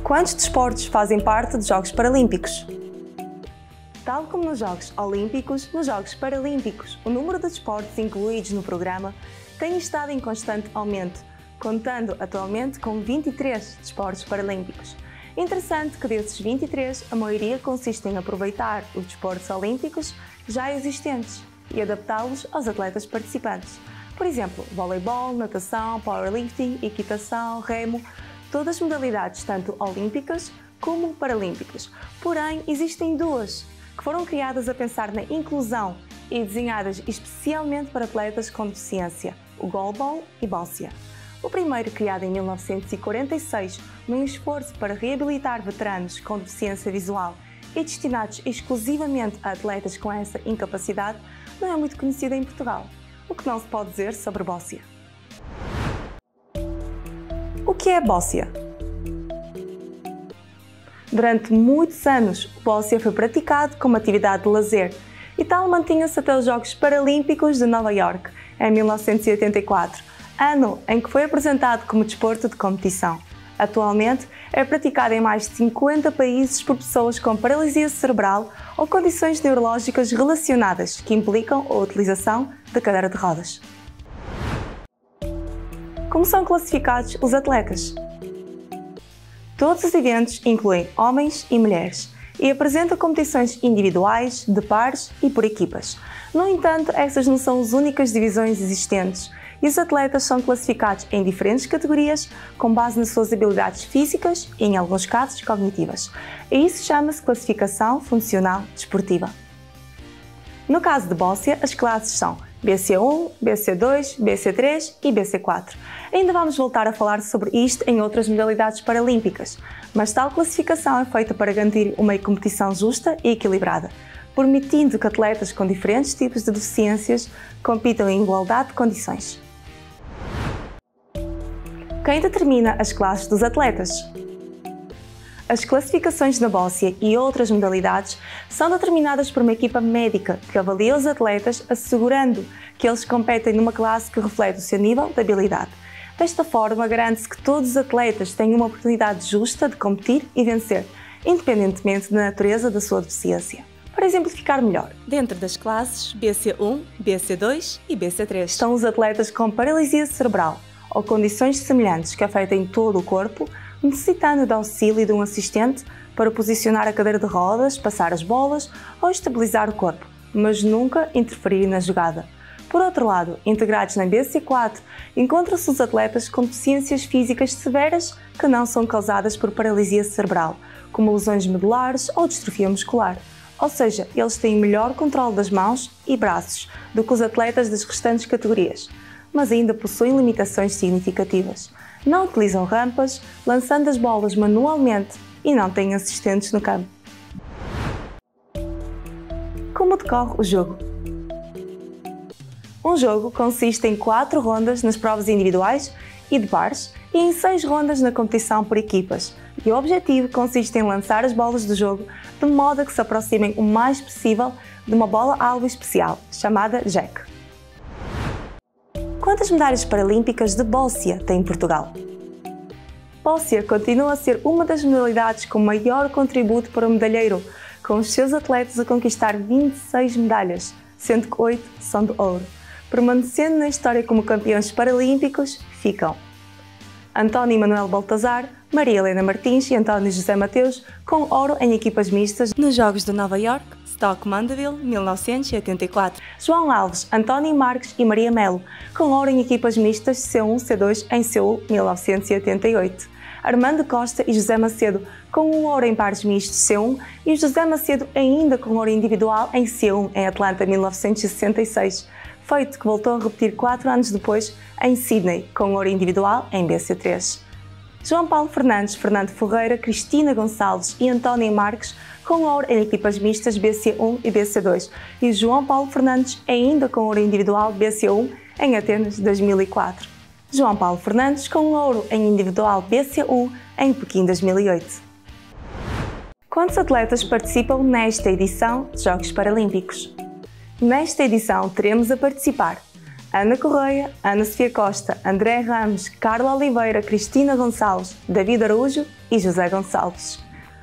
Quantos desportos fazem parte dos Jogos Paralímpicos? Tal como nos Jogos Olímpicos, nos Jogos Paralímpicos, o número de desportos incluídos no programa tem estado em constante aumento, contando atualmente com 23 desportos paralímpicos. Interessante que desses 23, a maioria consiste em aproveitar os desportos olímpicos já existentes e adaptá-los aos atletas participantes. Por exemplo, voleibol, natação, powerlifting, equitação, remo, todas modalidades tanto olímpicas como paralímpicas. Porém, existem duas que foram criadas a pensar na inclusão e desenhadas especialmente para atletas com deficiência, o goalball e bóssia. O primeiro, criado em 1946, num esforço para reabilitar veteranos com deficiência visual e destinados exclusivamente a atletas com essa incapacidade, não é muito conhecido em Portugal, o que não se pode dizer sobre bóssia. O que é bóssia? Durante muitos anos, o bóssia foi praticado como atividade de lazer e tal mantinha-se até os Jogos Paralímpicos de Nova Iorque, em 1984, ano em que foi apresentado como desporto de competição. Atualmente, é praticado em mais de 50 países por pessoas com paralisia cerebral ou condições neurológicas relacionadas que implicam a utilização da cadeira de rodas. Como são classificados os atletas? Todos os eventos incluem homens e mulheres e apresentam competições individuais, de pares e por equipas. No entanto, estas não são as únicas divisões existentes e os atletas são classificados em diferentes categorias com base nas suas habilidades físicas e, em alguns casos, cognitivas. E isso chama-se classificação funcional desportiva. No caso de bóssia, as classes são BC1, BC2, BC3 e BC4. Ainda vamos voltar a falar sobre isto em outras modalidades paralímpicas, mas tal classificação é feita para garantir uma competição justa e equilibrada, permitindo que atletas com diferentes tipos de deficiências compitam em igualdade de condições. Quem determina as classes dos atletas? As classificações na bóssia e outras modalidades são determinadas por uma equipa médica que avalia os atletas, assegurando que eles competem numa classe que reflete o seu nível de habilidade. Desta forma, garante-se que todos os atletas tenham uma oportunidade justa de competir e vencer, independentemente da natureza da sua deficiência. Para exemplificar melhor, dentro das classes BC1, BC2 e BC3 estão os atletas com paralisia cerebral ou condições semelhantes que afetem todo o corpo, necessitando de auxílio de um assistente para posicionar a cadeira de rodas, passar as bolas ou estabilizar o corpo, mas nunca interferir na jogada. Por outro lado, integrados na BC4, encontram-se os atletas com deficiências físicas severas que não são causadas por paralisia cerebral, como lesões medulares ou distrofia muscular. Ou seja, eles têm melhor controle das mãos e braços do que os atletas das restantes categorias, mas ainda possuem limitações significativas. Não utilizam rampas, lançando as bolas manualmente e não têm assistentes no campo. Como decorre o jogo? Um jogo consiste em 4 rondas nas provas individuais e de pares e em 6 rondas na competição por equipas. E o objetivo consiste em lançar as bolas do jogo de modo a que se aproximem o mais possível de uma bola-alvo especial, chamada jack. Quantas medalhas paralímpicas de bóssia tem Portugal? Bóssia continua a ser uma das modalidades com maior contributo para o medalheiro, com os seus atletas a conquistar 26 medalhas, sendo que 8 são de ouro. Permanecendo na história como campeões paralímpicos, ficam António Manuel Baltazar, Maria Helena Martins e António José Mateus, com ouro em equipas mistas nos Jogos de Nova Iorque, Stoke Mandeville, 1984. João Alves, António Marques e Maria Melo, com ouro em equipas mistas C1, C2 em Seul, 1988. Armando Costa e José Macedo, com um ouro em pares mistos C1 e José Macedo ainda com ouro individual em C1 em Atlanta, 1966. Feito que voltou a repetir 4 anos depois em Sydney, com ouro individual em BC3. João Paulo Fernandes, Fernando Ferreira, Cristina Gonçalves e António Marques, com ouro em equipas mistas BC1 e BC2, e João Paulo Fernandes ainda com ouro individual BC1 em Atenas, 2004. João Paulo Fernandes com ouro em individual BC1 em Pequim, 2008. Quantos atletas participam nesta edição dos Jogos Paralímpicos? Nesta edição teremos a participar Ana Correia, Ana Sofia Costa, André Ramos, Carla Oliveira, Cristina Gonçalves, David Araújo e José Gonçalves.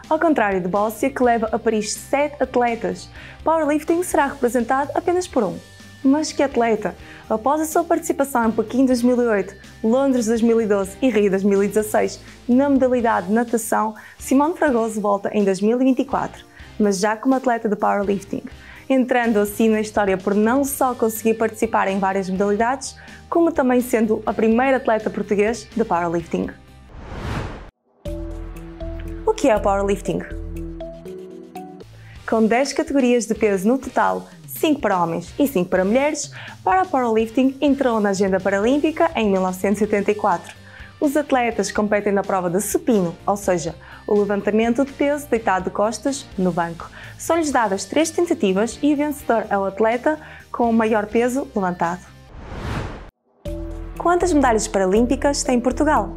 Ao contrário de Bóssia, que leva a Paris 7 atletas, powerlifting será representado apenas por um. Mas que atleta? Após a sua participação em Pequim 2008, Londres 2012 e Rio 2016 na modalidade natação, Simone Fragoso volta em 2024, mas já como atleta de powerlifting, entrando assim na história por não só conseguir participar em várias modalidades, como também sendo a primeira atleta portuguesa de powerlifting. O que é o powerlifting? Com 10 categorias de peso no total, 5 para homens e 5 para mulheres, para powerlifting entrou na agenda paralímpica em 1984. Os atletas competem na prova de supino, ou seja, o levantamento de peso deitado de costas no banco. São-lhes dadas 3 tentativas e o vencedor é o atleta com o maior peso levantado. Quantas medalhas paralímpicas tem Portugal?